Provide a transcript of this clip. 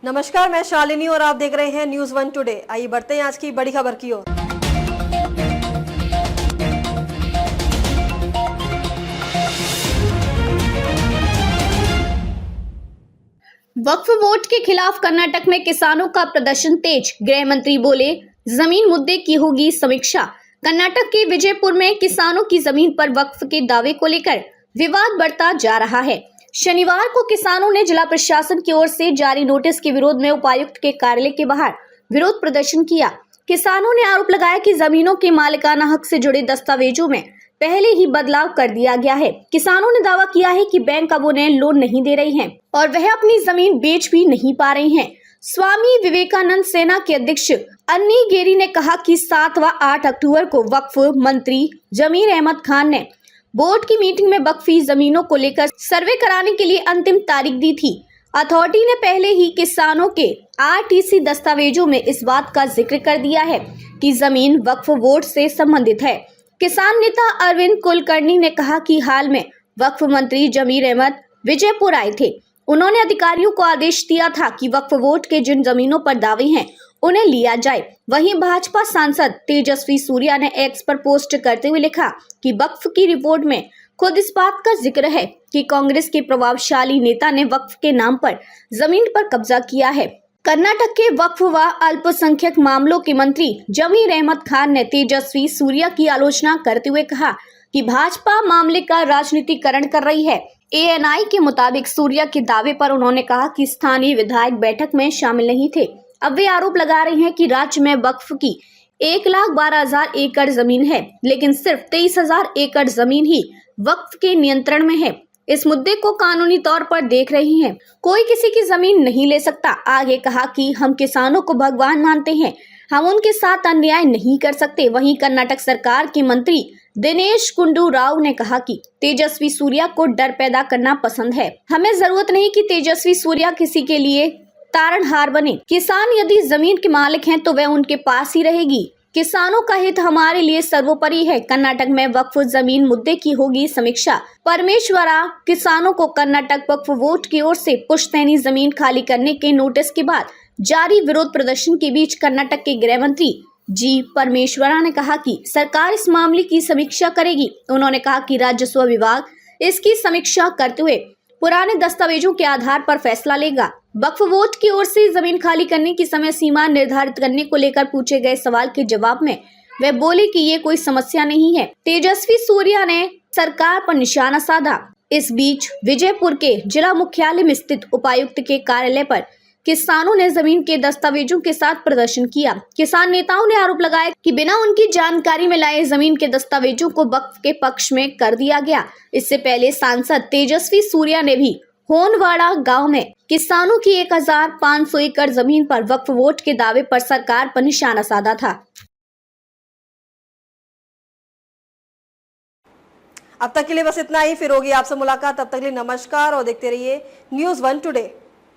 नमस्कार, मैं शालिनी और आप देख रहे हैं न्यूज वन टुडे। आइए बढ़ते हैं आज की बड़ी खबर की ओर। वक्फ बोर्ड के खिलाफ कर्नाटक में किसानों का प्रदर्शन तेज। गृह मंत्री बोले, जमीन मुद्दे की होगी समीक्षा। कर्नाटक के विजयपुर में किसानों की जमीन पर वक्फ के दावे को लेकर विवाद बढ़ता जा रहा है। शनिवार को किसानों ने जिला प्रशासन की ओर से जारी नोटिस के विरोध में उपायुक्त के कार्यालय के बाहर विरोध प्रदर्शन किया। किसानों ने आरोप लगाया कि जमीनों के मालिकाना हक से जुड़े दस्तावेजों में पहले ही बदलाव कर दिया गया है। किसानों ने दावा किया है कि बैंक अब उन्हें लोन नहीं दे रही है और वह अपनी जमीन बेच भी नहीं पा रहे हैं। स्वामी विवेकानंद सेना के अध्यक्ष अन्नी गेरी ने कहा कि 7 व 8 अक्टूबर को वक्फ मंत्री जमीर अहमद खान ने बोर्ड की मीटिंग में वक्फी जमीनों को लेकर सर्वे कराने के लिए अंतिम तारीख दी थी। अथॉरिटी ने पहले ही किसानों के आरटीसी दस्तावेजों में इस बात का जिक्र कर दिया है कि जमीन वक्फ बोर्ड से संबंधित है। किसान नेता अरविंद कुलकर्णी ने कहा कि हाल में वक्फ मंत्री जमीर अहमद विजयपुर आए थे। उन्होंने अधिकारियों को आदेश दिया था कि वक्फ बोर्ड के जिन जमीनों पर दावे हैं उन्हें लिया जाए। वहीं भाजपा सांसद तेजस्वी सूर्या ने एक्स पर पोस्ट करते हुए लिखा कि वक्फ की रिपोर्ट में खुद इस बात का जिक्र है कि कांग्रेस के प्रभावशाली नेता ने वक्फ के नाम पर जमीन पर कब्जा किया है। कर्नाटक के वक्फ व अल्पसंख्यक मामलों के मंत्री जमीर अहमद खान ने तेजस्वी सूर्या की आलोचना करते हुए कहा कि भाजपा मामले का राजनीतिकरण कर रही है। एएनआई के मुताबिक सूर्या के दावे पर उन्होंने कहा कि स्थानीय विधायक बैठक में शामिल नहीं थे। अब वे आरोप लगा रहे हैं कि राज्य में वक्फ की 1,12,000 एकड़ जमीन है, लेकिन सिर्फ 23,000 एकड़ जमीन ही वक्फ के नियंत्रण में है। इस मुद्दे को कानूनी तौर पर देख रही हैं। कोई किसी की जमीन नहीं ले सकता। आगे कहा कि हम किसानों को भगवान मानते हैं, हम उनके साथ अन्याय नहीं कर सकते। वहीं कर्नाटक सरकार के मंत्री दिनेश गुंडू राव ने कहा कि तेजस्वी सूर्या को डर पैदा करना पसंद है। हमें जरूरत नहीं कि तेजस्वी सूर्या किसी के लिए तारणहार बने। किसान यदि जमीन के मालिक हैं तो वह उनके पास ही रहेगी। किसानों का हित हमारे लिए सर्वोपरि है। कर्नाटक में वक्फ जमीन मुद्दे की होगी समीक्षा। परमेश्वरा किसानों को कर्नाटक वक्फ बोर्ड की ओर से पुश्तैनी जमीन खाली करने के नोटिस के बाद जारी विरोध प्रदर्शन के बीच कर्नाटक के गृह मंत्री जी परमेश्वरा ने कहा कि सरकार इस मामले की समीक्षा करेगी। उन्होंने कहा कि राजस्व विभाग इसकी समीक्षा करते हुए पुराने दस्तावेजों के आधार पर फैसला लेगा। वक्फ बोर्ड की ओर से जमीन खाली करने की समय सीमा निर्धारित करने को लेकर पूछे गए सवाल के जवाब में वे बोले कि ये कोई समस्या नहीं है। तेजस्वी सूर्या ने सरकार पर निशाना साधा। इस बीच विजयपुर के जिला मुख्यालय में स्थित उपायुक्त के कार्यालय पर किसानों ने जमीन के दस्तावेजों के साथ प्रदर्शन किया। किसान नेताओं ने आरोप लगाया कि बिना उनकी जानकारी में लाए जमीन के दस्तावेजों को वक्फ के पक्ष में कर दिया गया। इससे पहले सांसद तेजस्वी सूर्या ने भी होनवाड़ा गांव में किसानों की 1,500 एकड़ जमीन पर वक्फ बोर्ड के दावे पर सरकार पर निशाना साधा था। अब तक के लिए बस इतना ही। फिर होगी आपसे मुलाकात। तब तक के लिए नमस्कार और देखते रहिए न्यूज वन टुडे।